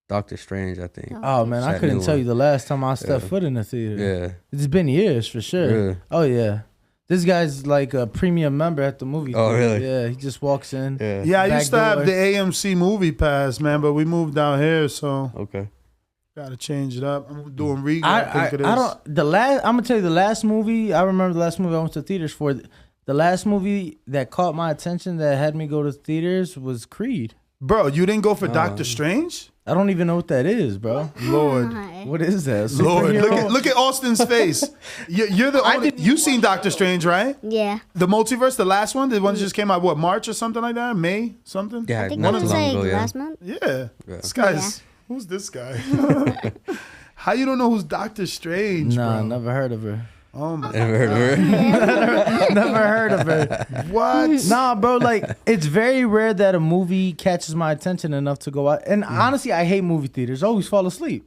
Doctor Strange, I think. Oh man, I couldn't tell you the last time I stepped foot in the theater. Yeah. It's been years for sure. Really? Oh yeah. This guy's like a premium member at the movie theater. Oh really? Yeah, he just walks in. Yeah, I used to have the AMC movie pass, man, but we moved out here, so Okay. gotta change it up. I'm doing Regal. I think it is. I'm gonna tell you the last movie. I remember the last movie I went to theaters for. The last movie that caught my attention that had me go to theaters was Creed. Bro, you didn't go for Doctor Strange? I don't even know what that is, bro. Lord. What is that? Lord, look at Austin's face. You're the only. You seen Doctor Strange, right? Yeah. The multiverse, the last one, the one that just came out. What, March or something like that? May something? Yeah, I think not that too was long like ago. Yeah. last month. Yeah. This guy's. Who's this guy? How you don't know who's Doctor Strange? Nah, bro? never heard of her. Oh my. Never heard of her. Never heard of her. What? Nah, bro, like it's very rare that a movie catches my attention enough to go out. And honestly, I hate movie theaters. I always fall asleep.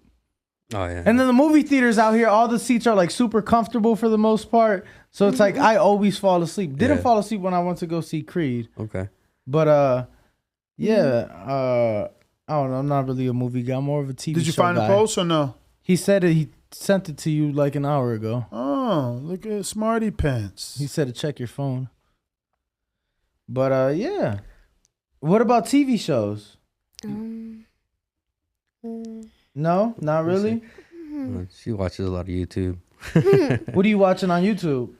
Oh yeah. And then the movie theaters out here, all the seats are like super comfortable for the most part. So it's like I always fall asleep. Didn't fall asleep when I went to go see Creed. Okay. But I don't know. I'm not really a movie guy. I'm more of a TV show guy. Did you find the post or no? He said it. He sent it to you like an hour ago. Oh, look at Smarty Pants. He said to check your phone. But yeah. What about TV shows? No, not really. She watches a lot of YouTube. What are you watching on YouTube?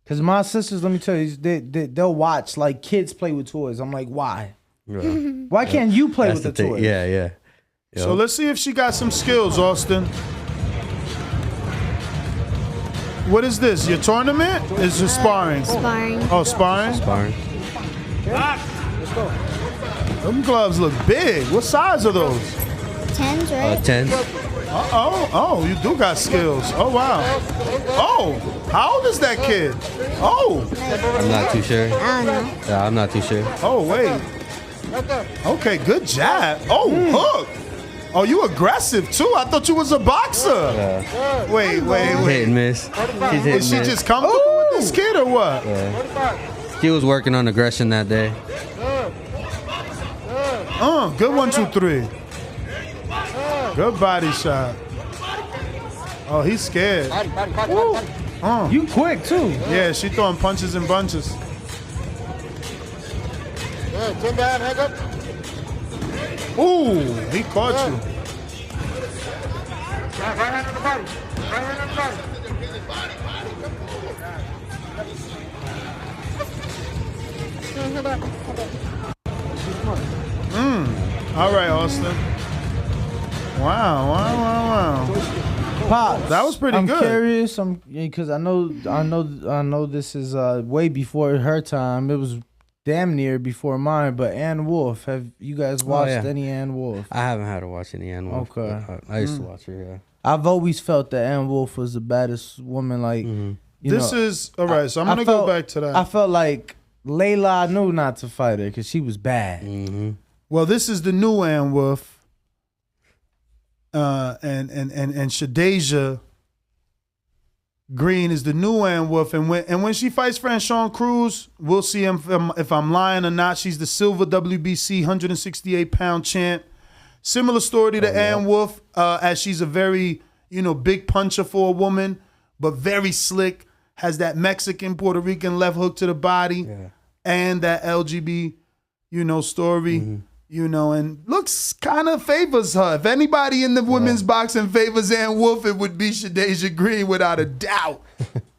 Because my sisters, let me tell you, they'll watch like kids play with toys. I'm like, why? Yeah. Why can't you play That's with the toys? Yeah. Yep. So let's see if she got some skills, Austin. What is this? Your tournament? Is it sparring? Sparring. Oh, sparring? Sparring. Them gloves look big. What size are those? 10s, right? 10. Oh, you do got skills. Oh, wow. Oh, how old is that kid? Oh, I'm not too sure. I don't know. Yeah, I'm not too sure. oh, wait. Okay, good jab. Oh, hook. Oh, you aggressive too? I thought you was a boxer. Wait. Hit and miss. She's hit Is she and miss. just comfortable with this kid or what? She was working on aggression that day. Good 1, 2, 3. Good body shot. Oh, he's scared. You quick too. Yeah, she throwing punches and bunches. Ooh, he caught you. All right, Austin. Wow. Pops, That was pretty I'm good. curious. Because I know this is way before her time. It was damn near before mine. But Ann Wolf, have you guys watched any Ann Wolf? I haven't had to watch any Ann Wolf. Okay. I used to watch her, yeah. I've always felt that Ann Wolf was the baddest woman. Like, you This know, is all right. So I'm gonna go back to that. I felt like Layla knew not to fight her because she was bad. Mm-hmm. Well, this is the new Ann Wolf, and Shadeja Green is the new Ann Wolf, and when she fights Franchon Cruz, we'll see if I'm lying or not. She's the silver WBC 168-pound champ. Similar story to Ann Wolf, as she's a very big puncher for a woman, but very slick. Has that Mexican Puerto Rican left hook to the body, and that LGB story. And looks kind of favors her. If anybody in the women's boxing favors Ann Wolf, it would be Shadeja Green without a doubt.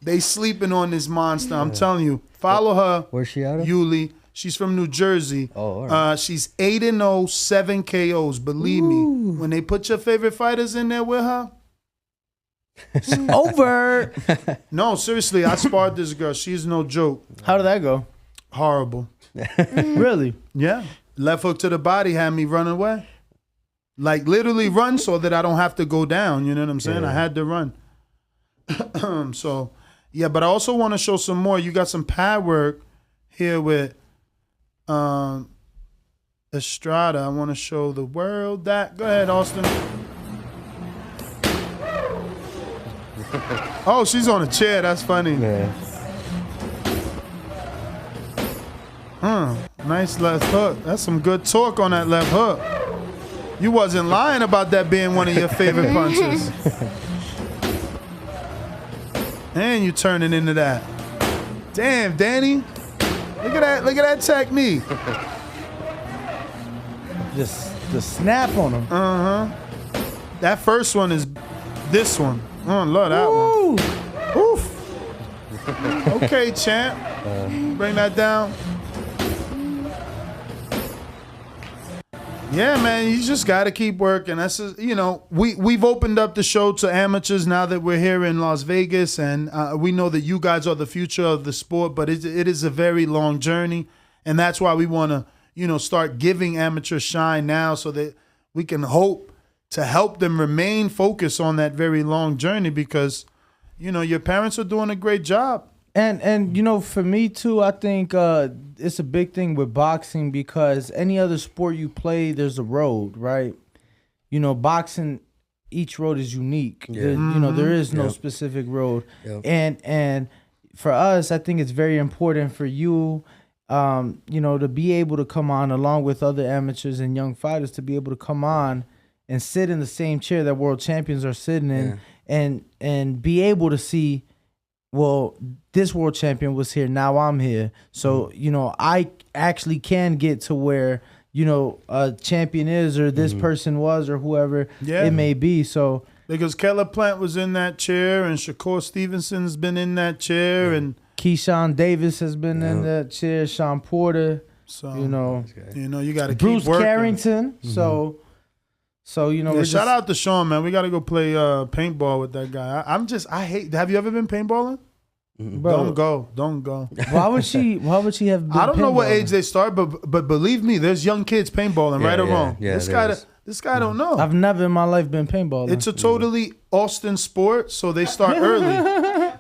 They sleeping on this monster. I'm telling you. Follow her. Where's she out of? Yuli. She's from New Jersey. Oh, all right. She's 8-0, 7 KOs. Believe me, when they put your favorite fighters in there with her, It's over. no, seriously, I sparred this girl. She's no joke. How did that go? Horrible. Really? Yeah. Left hook to the body had me run away. Like literally run so that I don't have to go down. You know what I'm saying? I had to run. So, yeah, but I also want to show some more. You got some pad work here with Estrada. I want to show the world that. Go ahead, Austin. Oh, she's on a chair. That's funny. Yeah. Nice left hook. That's some good torque on that left hook. You wasn't lying about that being one of your favorite punches. And you turning into that. Damn, Danny. Look at that. Look at that technique. Just snap on him. That first one is this one. Oh, love that one. Oof. Okay, champ. Bring that down. Yeah, man, you just got to keep working. That's just, we've opened up the show to amateurs now that we're here in Las Vegas, and we know that you guys are the future of the sport, but it is a very long journey, and that's why we want to, start giving amateurs shine now so that we can hope to help them remain focused on that very long journey because, your parents are doing a great job. And for me too, I think it's a big thing with boxing because any other sport you play, there's a road, right? Boxing, each road is unique. Yeah. There, you know, there is no Yep. specific road. Yep. And for us, I think it's very important for you, you know, to be able to come on along with other amateurs and young fighters, to be able to come on and sit in the same chair that world champions are sitting in, and be able to see, well, this world champion was here, now I'm here. So, you know, I actually can get to where, you know, a champion is, or this person was, or whoever it may be. So because Keller Plant was in that chair, and Shakur Stevenson's been in that chair, and Keyshawn Davis has been in that chair, Sean Porter, so you know, you got to keep Bruce working. Carrington. So you know, Yeah, shout out to Sean, man. We got to go play paintball with that guy. I hate. Have you ever been paintballing? Bro, Don't go. Why would she have been I don't know what paintballing? age they start, but believe me, there's young kids paintballing, right or wrong. Yeah, This guy don't know. I've never in my life been paintballing. It's a totally Austin sport, so they start early.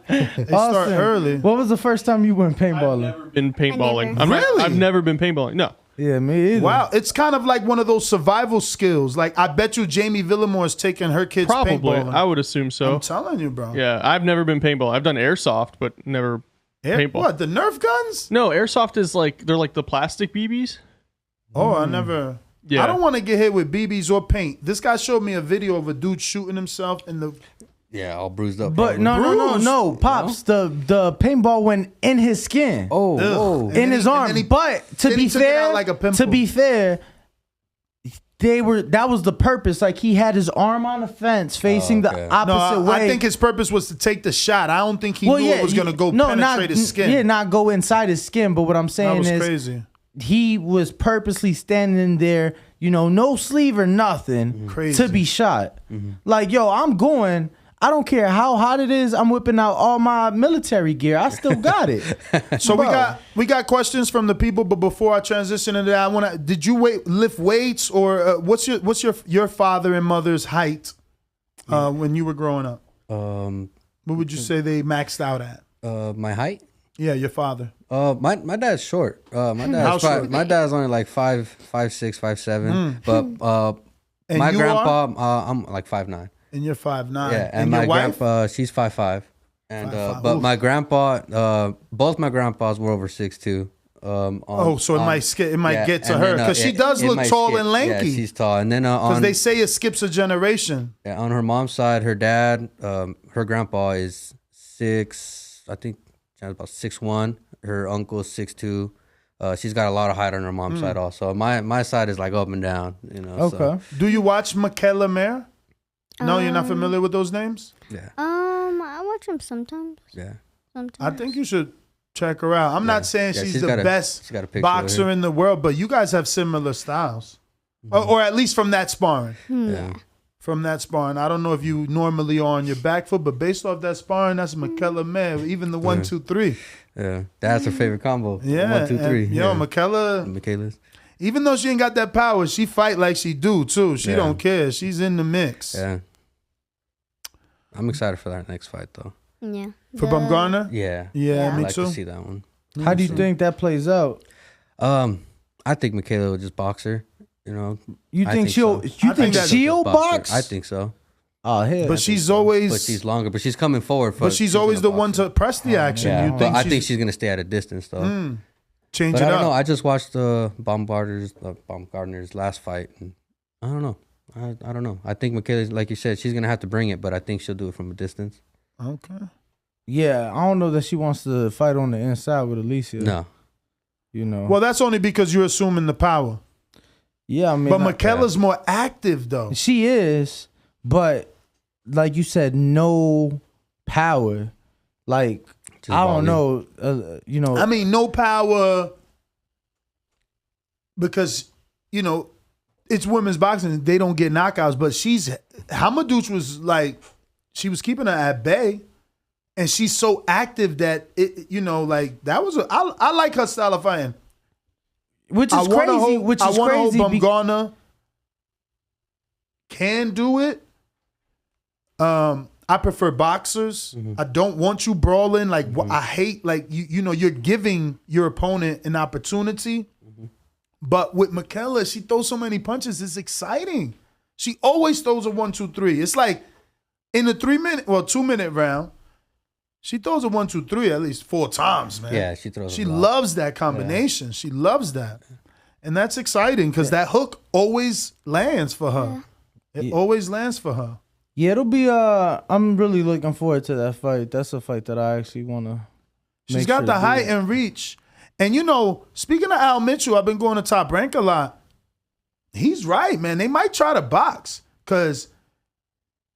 They start Austin, early. What was the first time you went paintballing? Never been paintballing. Really? I've never been paintballing. No. Yeah, me either. Wow, it's kind of like one of those survival skills. Like, I bet you Jamie Villimore's taking her kids Probably. paintballing. I would assume so. I'm telling you, bro. Yeah, I've never been paintball. I've done airsoft, but never paintball. What, the Nerf guns? No, airsoft is like, they're like the plastic BBs. Oh, I never. Yeah. I don't want to get hit with BBs or paint. This guy showed me a video of a dude shooting himself in the. Yeah, all bruised up. But probably. no, Pops, the paintball went in his skin. Oh. In his arm. But to be took it out fair, like a pimple. that was the purpose. Like, he had his arm on the fence facing okay. the opposite way. I think his purpose was to take the shot. I don't think he knew it was going to go penetrate his skin. Yeah, not go inside his skin. But what I'm saying That was is, crazy. he was purposely standing there, you know, no sleeve or nothing, Crazy. to be shot. Like, yo, I'm going. I don't care how hot it is. I'm whipping out all my military gear. I still got it. So Bro. we got questions from the people, but before I transition into that, did you lift weights, or what's your father and mother's height when you were growing up? What would you say they maxed out at? My height? Yeah, your father. My dad's short. How short? My dad's only like 5'6", 5'7". But And my you grandpa, I'm like 5'9". And you're 5'9". Yeah, and my your wife? grandpa, she's 5'5". And 5'5". but Oof. my grandpa, both my grandpas were over 6'2". So it might get to her, because she does it look might tall skip. and lanky. Yeah, she's tall. And then Because they say it skips a generation. on her mom's side, her dad, her grandpa is 6, I think about 6'1". Her uncle is 6'2". She's got a lot of height on her mom's side also. My side is like up and down, you know. Okay. So, Do you watch Michaela Mayer? No, you're not familiar with those names? yeah. I watch him sometimes. Yeah. I think you should check her out. I'm not saying Yeah, she's she's the got a- best she's got a picture of boxer her. in the world, but you guys have similar styles. Or at least from that sparring. Yeah. From that sparring. I don't know if you normally are on your back foot, but based off that sparring, that's Michaela Mayer. Even the 1, 2, 3. Yeah. That's her favorite combo. Yeah. 1, 2, 3. And, yeah. Michaela's. Even though she ain't got that power, she fight like she do too. She don't care. She's in the mix. Yeah. I'm excited for that next fight though. Yeah. For Bumgarner? Yeah. Yeah, I'd me like too. to see that one. How do you think that plays out? I think Michaela will just box her. You know. You I think so. you think she'll box? I think so. Oh hell. But she's always. But she's longer. But she's coming forward. But she's always the gonna one box her. to press the action. Yeah. You But think I think she's gonna stay at a distance though. change But it I don't know. up. I just watched the Baumgartner's last fight, and I don't know. I don't know. I think Michaela, like you said, she's gonna have to bring it, but I think she'll do it from a distance. Okay. Yeah, I don't know that she wants to fight on the inside with Yullicia. No. You know. Well, that's only because you're assuming the power. Yeah, I mean. But Michaela's more active though. She is, but like you said, no power. Like Just I don't volume. know. You know. I mean, no power because, you know, it's women's boxing. They don't get knockouts, but Hamadouche was like, she was keeping her at bay. And she's so active that, it, like, that was I like her style of fighting. Which is crazy. I want to hope Bumgarner can do it. I prefer boxers. I don't want you brawling. Like, I hate, like, you're giving your opponent an opportunity. But with Michaela, she throws so many punches. It's exciting. She always throws a 1-2-3. It's like in the 2-minute round, she throws a 1-2-3 at least 4 times, man. Yeah, she throws. She loves that combination. Yeah. She loves that. And that's exciting because that hook always lands for her. Yeah. It always lands for her. Yeah, it'll be I'm really looking forward to that fight. That's a fight that I actually want to. She's got the height and reach. And you know, speaking of Al Mitchell, I've been going to Top Rank a lot. He's right, man. They might try to box because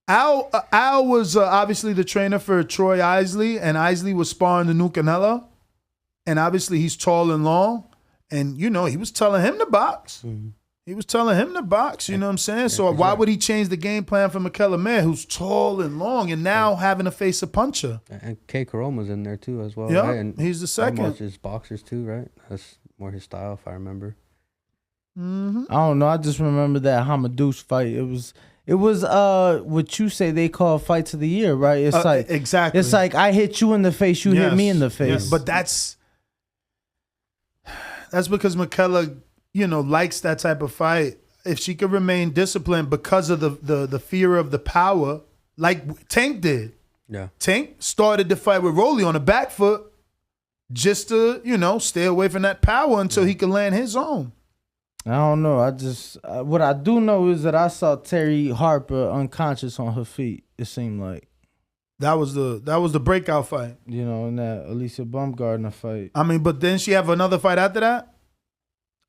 Al was obviously the trainer for Troy Isley, and Isley was sparring the new Canelo. And obviously he's tall and long. And, you know, he was telling him to box. Mm-hmm. He was telling him to box, you know what I'm saying? So why would he change the game plan for Mikel Amir, who's tall and long, and now having to face a puncher? And K. Karoma's in there, too, as well, yeah, right? And he's the second. Almost his boxers, too, right? That's more his style, if I remember. Mm-hmm. I don't know. I just remember that Hamadouche fight. It was what you say they call fights of the year, right? It's like exactly. It's like I hit you in the face, you hit me in the face. Yes. But that's because Michaela, you know, likes that type of fight. If she could remain disciplined because of the fear of the power, like Tank did. Yeah. Tank started the fight with Rolly on the back foot just to, you know, stay away from that power until he could land his own. I don't know. I just what I do know is that I saw Terry Harper unconscious on her feet. It seemed like that was the breakout fight. You know, in that Alicia Baumgardner fight. I mean, but then she have another fight after that.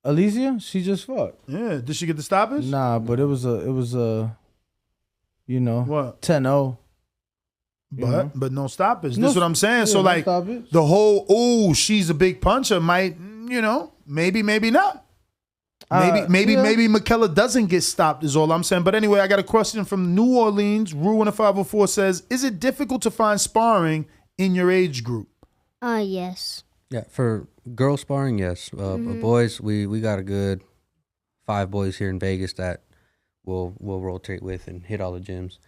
Alicia, she just fought. Yeah, did she get the stoppage? Nah, but it was a, you know, what 10-0. But no stoppage. This is what I'm saying. Yeah, so like the whole she's a big puncher might, you know, maybe not. Maybe Michaela doesn't get stopped is all I'm saying. But anyway, I got a question from New Orleans. Rue in a 504 says, is it difficult to find sparring in your age group? Yes. Yeah, for girl sparring, yes. But boys, we got a good 5 boys here in Vegas that we'll rotate with and hit all the gyms.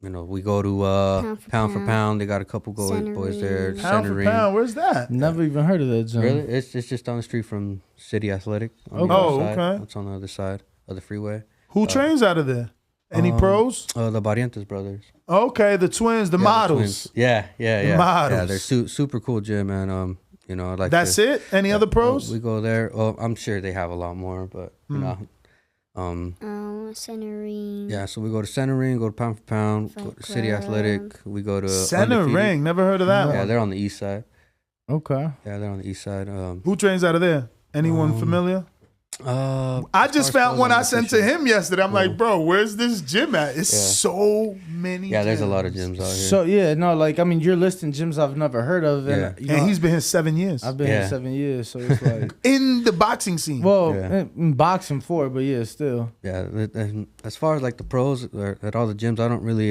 You know, we go to pound for pound. They got a couple boys there. Pound for pound, where's that? Never even heard of that gym. Really? It's just down the street from City Athletic. Okay. It's on the other side of the freeway. Who trains out of there? Any pros? The Barrientos brothers. Okay, the twins, the models. Yeah. The models. Yeah, they're super cool gym, man. You know, like that's it. Any other pros? We go there. Oh, I'm sure they have a lot more, but you know. Center Ring. Yeah, so we go to Center Ring, go to Pound for Pound, go to City Athletic. We go to Center Undefeated. Ring. Never heard of that one. Yeah, they're on the east side. Okay. Yeah, they're on the east side. Who trains out of there? Anyone familiar? I just found one I sent to him yesterday. I'm like, bro, where's this gym at? It's so many. Yeah, there's gyms. a lot of gyms out here. So like I mean, you're listing gyms I've never heard of, and you know, and he's been here 7 years. I've been here 7 years, so it's like in the boxing scene. Well, in boxing 4, but yeah, still. Yeah, and as far as like the pros at all the gyms, I don't really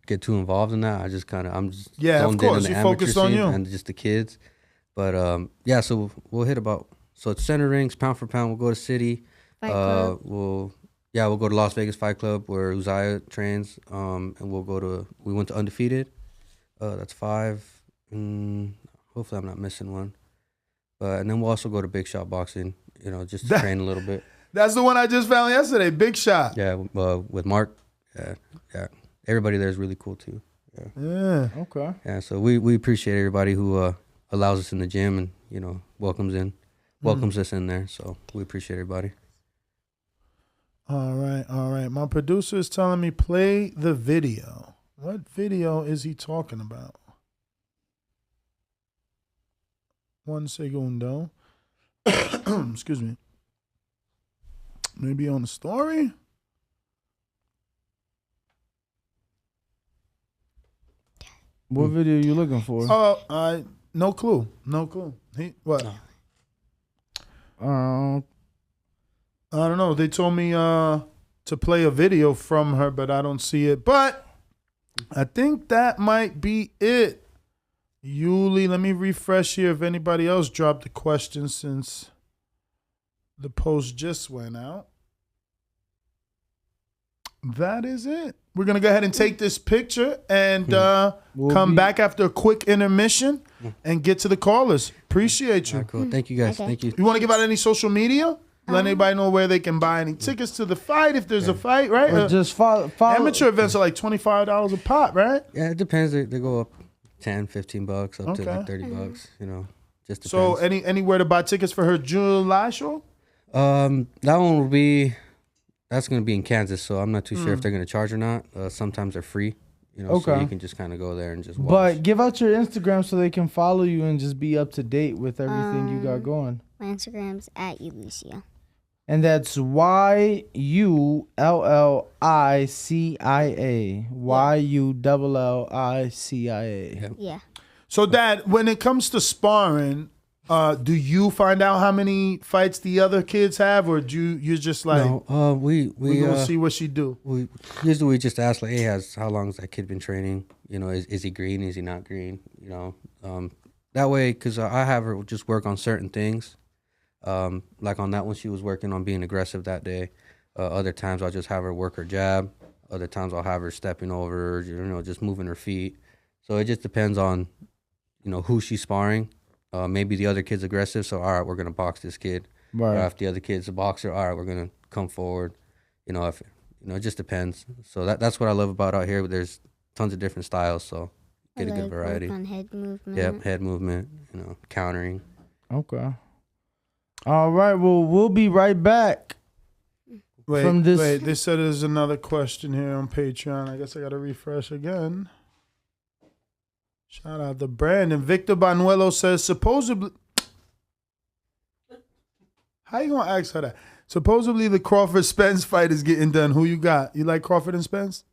get too involved in that. I just I'm just of course you focus on you and just the kids. But so we'll hit about. So it's Center Rings, Pound for Pound. We'll go to City. We'll go to Las Vegas Fight Club where Uzziah trains. And we went to Undefeated. That's 5. Hopefully I'm not missing one. And then we'll also go to Big Shot Boxing, you know, just to train a little bit. That's the one I just found yesterday, Big Shot. Yeah, with Mark. Yeah. Everybody there is really cool too. Yeah. Okay. Yeah, so we appreciate everybody who allows us in the gym and, you know, welcomes us in there. So we appreciate everybody. All right. My producer is telling me play the video. What video is he talking about? 1 segundo. Excuse me. Maybe on the story? What video are you looking for? No clue. What? I don't know. They told me to play a video from her, but I don't see it. But I think that might be it. Yuli, let me refresh here if anybody else dropped a question since the post just went out. That is it. We're going to go ahead and take this picture and come back after a quick intermission and get to the callers. Appreciate you. All right, cool. Thank you, guys. Okay. Thank you. You want to give out any social media? Let anybody know where they can buy any tickets to the fight if there's a fight, right? Or just follow. Amateur events are like $25 a pop, right? Yeah, it depends. They go up $10-15 up to like $30. You know, just depends. So anywhere to buy tickets for her July show? That one will be. That's gonna be in Kansas, so I'm not too sure if they're gonna charge or not. Sometimes they're free. You know, so you can just kind of go there and just watch. But give out your Instagram so they can follow you and just be up to date with everything you got going. My Instagram's at Yullicia. And that's Yullicia. Yullicia. Yeah. So, Dad, when it comes to sparring, do you find out how many fights the other kids have, or you're just like, no, we gonna see what she do? We just ask like, hey, how long has that kid been training? You know, is he green? Is he not green? You know, that way, because I have her just work on certain things. Like on that one, she was working on being aggressive that day. Other times I'll just have her work her jab. Other times I'll have her stepping over, you know, just moving her feet. So it just depends on, you know, who she's sparring. Maybe the other kid's aggressive, so all right, we're gonna box this kid. Right. Uh, Or if the other kid's a boxer, all right, we're gonna come forward. You know, if it just depends. So that's what I love about out here. There's tons of different styles, so get a good variety. Work on head movement. Yep, head movement. You know, countering. Okay. All right. Well, we'll be right back. From this- Wait, they said there's another question here on Patreon. I guess I gotta refresh again. Shout out to Brandon. Victor Banuelo says, supposedly... How you gonna ask her that? Supposedly the Crawford-Spence fight is getting done. Who you got? You like Crawford and Spence?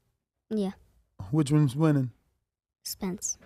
Yeah. Which one's winning? Spence.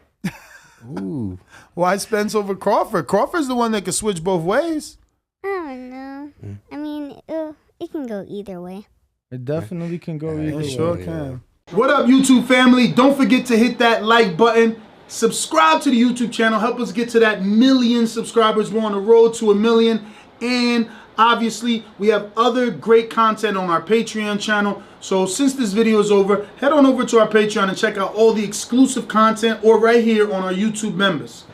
Ooh. Why Spence over Crawford? Crawford's the one that can switch both ways. I don't know. I mean, it can go either way. It definitely can go It either way. sure can. What up, YouTube family? Don't forget to hit that like button. Subscribe to the YouTube channel. Help us get to that 1 million subscribers. We're on the road to 1 million. And obviously, we have other great content on our Patreon channel. So since this video is over, head on over to our Patreon and check out all the exclusive content or right here on our YouTube members.